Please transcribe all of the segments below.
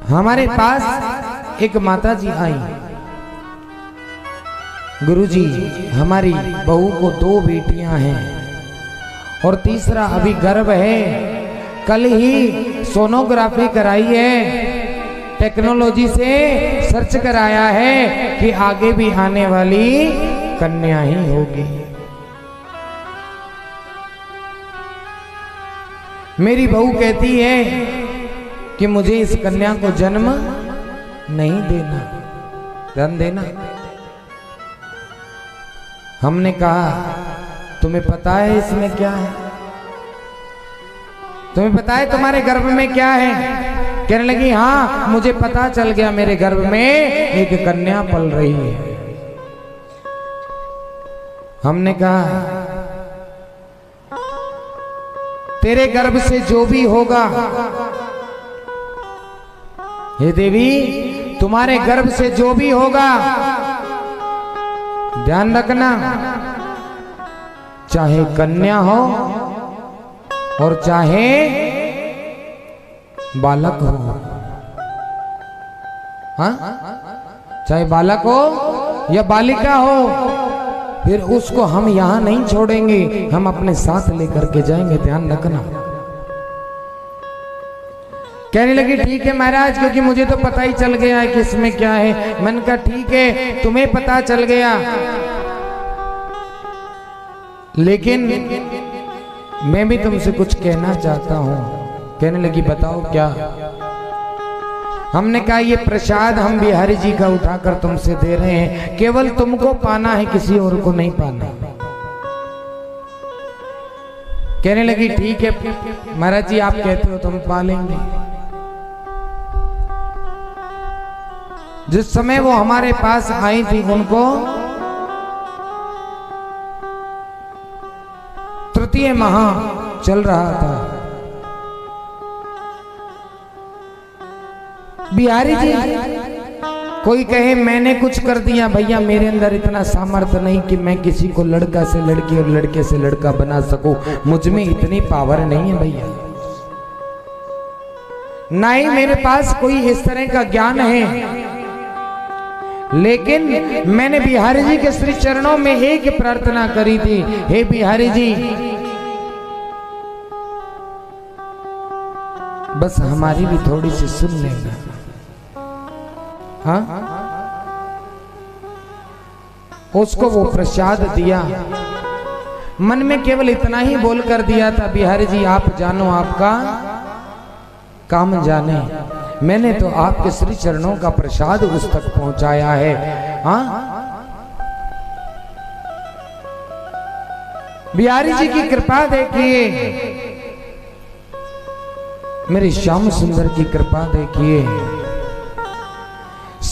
हमारे पास एक माता जी आई, गुरुजी हमारी बहू को 2 बेटियां हैं और तीसरा अभी गर्भ है। कल ही सोनोग्राफी कराई है, टेक्नोलॉजी से सर्च कराया है कि आगे भी आने वाली कन्या ही होगी। मेरी बहू कहती है कि मुझे इस कन्या को जन्म नहीं देना, जन्म देना। हमने कहा तुम्हें पता है इसमें क्या है? तुम्हें पता है तुम्हारे गर्भ में क्या है? कहने लगी हाँ मुझे पता चल गया, मेरे गर्भ में एक कन्या पल रही है। हमने कहा तेरे गर्भ से जो भी होगा, हे देवी तुम्हारे गर्भ से जो भी होगा ध्यान रखना, चाहे कन्या हो और चाहे बालक हो, हाँ चाहे बालक हो या बालिका हो, फिर उसको हम यहां नहीं छोड़ेंगे, हम अपने साथ लेकर के जाएंगे, ध्यान रखना। कहने लगी ठीक है महाराज, क्योंकि मुझे तो पता ही चल गया है कि इसमें क्या है। मैंने कहा ठीक है तुम्हें पता चल गया, लेकिन मैं भी तुमसे कुछ कहना चाहता हूं। कहने लगी बताओ क्या? हमने कहा ये प्रसाद हम बिहारी जी का उठाकर तुमसे दे रहे हैं, केवल तुमको पाना है, किसी और को नहीं पाना। कहने लगी ठीक है महाराज जी आप कहते हो तो हम पा लेंगे। जिस समय वो हमारे पास आई थी उनको तृतीय महा चल रहा था। बिहारी जी कोई कहे मैंने कुछ कर दिया, भैया मेरे अंदर इतना सामर्थ्य नहीं कि मैं किसी को लड़का से लड़की और लड़के से लड़का बना सकूं, मुझ में इतनी पावर नहीं है भैया, ना ही मेरे पास कोई इस तरह का ज्ञान है। लेकिन मैंने बिहारी जी के श्री चरणों में एक प्रार्थना करी थी, हे बिहारी जी बस हमारी भी थोड़ी सी सुन लेना। हाँ उसको वो प्रसाद दिया, मन में केवल इतना ही बोल कर दिया था बिहारी जी आप जानो आपका काम जाने, मैंने तो आपके श्री चरणों का प्रसाद उस तक पहुंचाया है। हाँ बिहारी जी की कृपा देखिए, मेरे श्याम सुंदर की कृपा देखिए,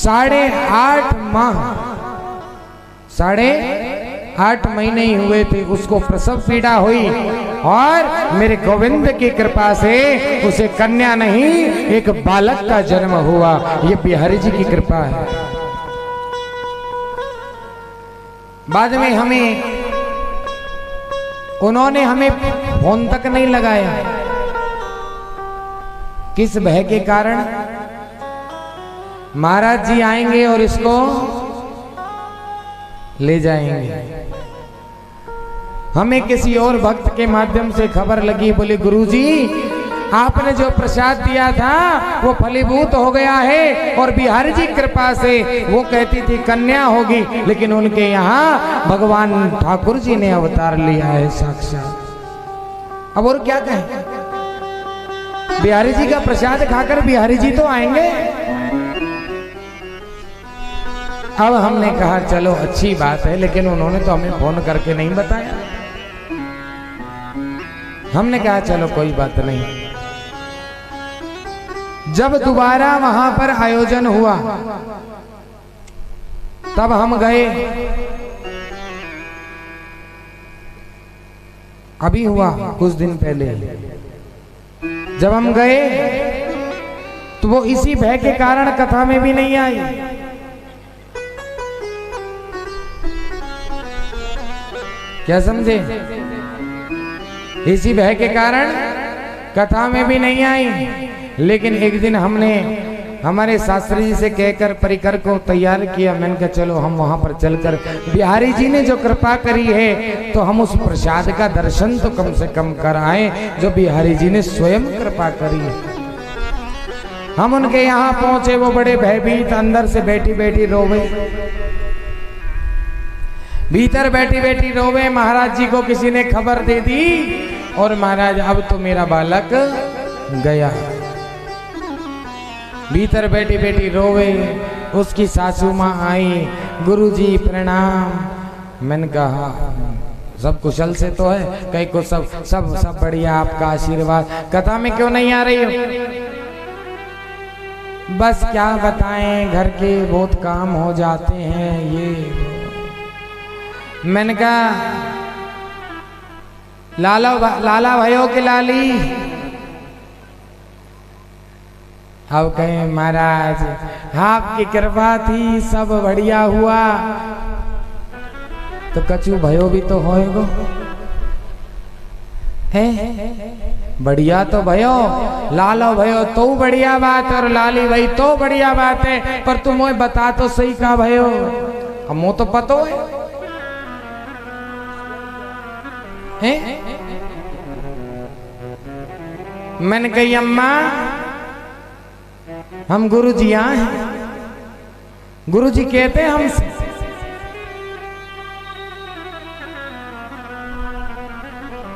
8.5 माह 8.5 महीने ही हुए थे उसको प्रसव पीड़ा हुई, और मेरे गोविंद की कृपा से उसे कन्या नहीं एक बालक का जन्म हुआ। ये बिहारी जी की कृपा है। बाद में उन्होंने हमें फोन तक नहीं लगाया, किस भय के कारण? महाराज जी आएंगे और इसको ले जाएंगे। हमें किसी और भक्त के माध्यम से खबर लगी, बोले गुरुजी आपने जो प्रसाद दिया था वो फलीभूत हो गया है, और बिहारी जी कृपा से वो कहती थी कन्या होगी, लेकिन उनके यहाँ भगवान ठाकुर जी ने अवतार लिया है साक्षात। अब और क्या कहें? बिहारी जी का प्रसाद खाकर बिहारी जी तो आएंगे। अब हमने कहा चलो अच्छी बात है, लेकिन उन्होंने तो हमें फोन करके नहीं बताया। हमने कहा चलो कोई बात नहीं। जब दोबारा वहां पर आयोजन हुआ तब हम गए, अभी हुआ कुछ दिन पहले। जब हम गए तो वो इसी भय के कारण कथा में भी नहीं आई। क्या समझे? इसी भय के कारण कथा में भी नहीं आई। लेकिन एक दिन हमने हमारे शास्त्री जी से कहकर परिकर को तैयार किया। मैंने कहा चलो हम वहां पर चलकर, बिहारी जी ने जो कृपा करी है तो हम उस प्रसाद का दर्शन तो कम से कम कर आए जो बिहारी जी ने स्वयं कृपा करी है। हम उनके यहाँ पहुंचे, वो बड़े भयभीत अंदर से बैठी बैठी रोवे, भीतर बैठी बैठी रोवे। महाराज जी को किसी ने खबर दे दी और महाराज अब तो मेरा बालक गया। भीतर बैठी बैठी रोवे। उसकी सासू माँ आई, गुरुजी प्रणाम। मैंने कहा सब कुशल से तो है? कहीं को सब सब सब बढ़िया, आपका आशीर्वाद। कथा में क्यों नहीं आ रही हो? बस क्या बताएं, घर के बहुत काम हो जाते हैं ये। मैंने कहा लाला भयो के लाली। अब कहे महाराज आपकी कृपा थी, सब बढ़िया हुआ, तो कछु भयो भी तो होएगो है। बढ़िया तो भयो, लालो भयो तो बढ़िया बात, और लाली भाई तो बढ़िया बात है, पर तुम मुझे बता तो सही का भयो। अब मुझे तो पतो है। मैंने कही अम्मा हम गुरुजी यहाँ हैं, गुरुजी कहते हैं हमसे।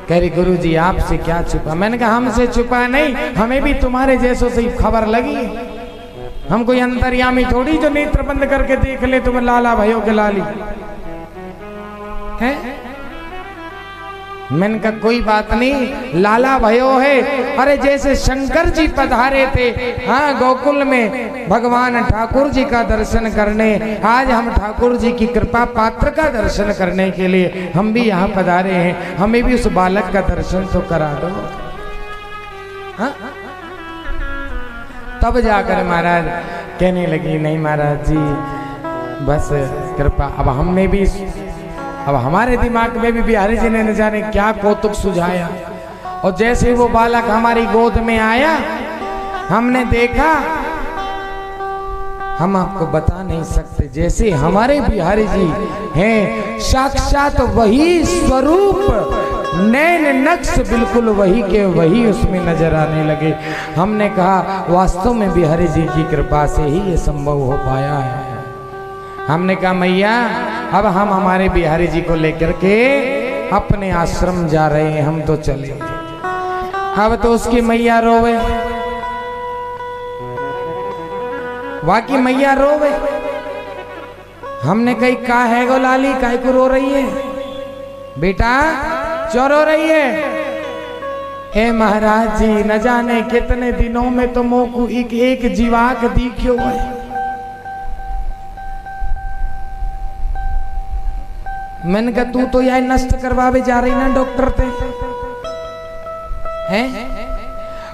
कह रही गुरुजी आपसे क्या छुपा? मैंने कहा हमसे छुपा नहीं, हमें भी तुम्हारे जैसों से खबर लगी। हम कोई अंतर्यामी थोड़ी जो नेत्र बंद करके देख ले तुम लाला भयो के लाली है। मैंने कहा कोई बात नहीं, लाला भयो है। अरे जैसे शंकर जी पधारे थे हाँ गोकुल में भगवान ठाकुर जी का दर्शन करने, आज हम ठाकुर जी की कृपा पात्र का दर्शन करने के लिए हम भी यहाँ पधारे हैं। हमें भी उस बालक का दर्शन तो करा दो। हाँ? तब जाकर महाराज कहने लगी नहीं महाराज जी बस कृपा। अब हमें भी, अब हमारे दिमाग में भी बिहारी जी ने न जाने क्या कौतुक सुझाया। और जैसे वो बालक हमारी गोद में आया, हमने देखा, हम आपको बता नहीं सकते, जैसे हमारे बिहारी जी हैं साक्षात वही स्वरूप, नैन नक्श बिल्कुल वही के वही उसमें नजर आने लगे। हमने कहा वास्तव में बिहारी जी की कृपा से ही ये संभव हो पाया है। हमने कहा मैया अब हम हमारे बिहारी जी को लेकर के अपने आश्रम जा रहे हैं, हम तो चले। अब तो उसकी मैया रोवे, वाकी मैया रोवे। हमने कही का है गो लाली, काहे को रो रही है? बेटा क्यों रो रही है? हे महाराज जी न जाने कितने दिनों में तो मोकू एक जीवाक दिखियो है। मैंने कहा तू तो यह नष्ट करवावे जा रही ना डॉक्टर थे हैं?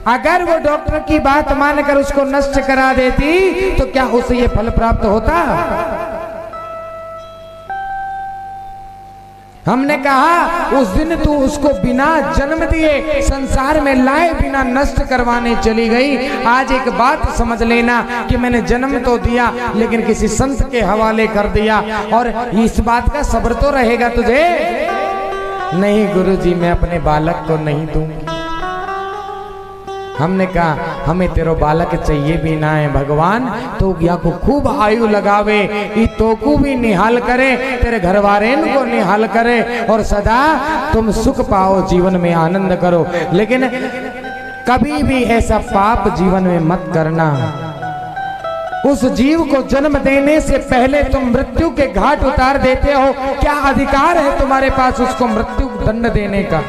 अगर वो डॉक्टर की बात मानकर उसको नष्ट करा देती तो क्या उसे ये फल प्राप्त होता? हमने कहा उस दिन तू उसको बिना जन्म दिए संसार में लाए बिना नष्ट करवाने चली गई। आज एक बात समझ लेना कि मैंने जन्म तो दिया लेकिन किसी संत के हवाले कर दिया, और इस बात का सब्र तो रहेगा तुझे? नहीं गुरुजी मैं अपने बालक को नहीं दूंगी। हमने कहा हमें तेरो बालक चाहिए भी ना है भगवान, तो या को खूब आयु लगावे, ई तो को भी निहाल करे, तेरे घर वाले को निहाल करे, और सदा तुम सुख पाओ, जीवन में आनंद करो। लेकिन कभी भी ऐसा पाप जीवन में मत करना। उस जीव को जन्म देने से पहले तुम मृत्यु के घाट उतार देते हो। क्या अधिकार है तुम्हारे पास उसको मृत्यु दंड देने का?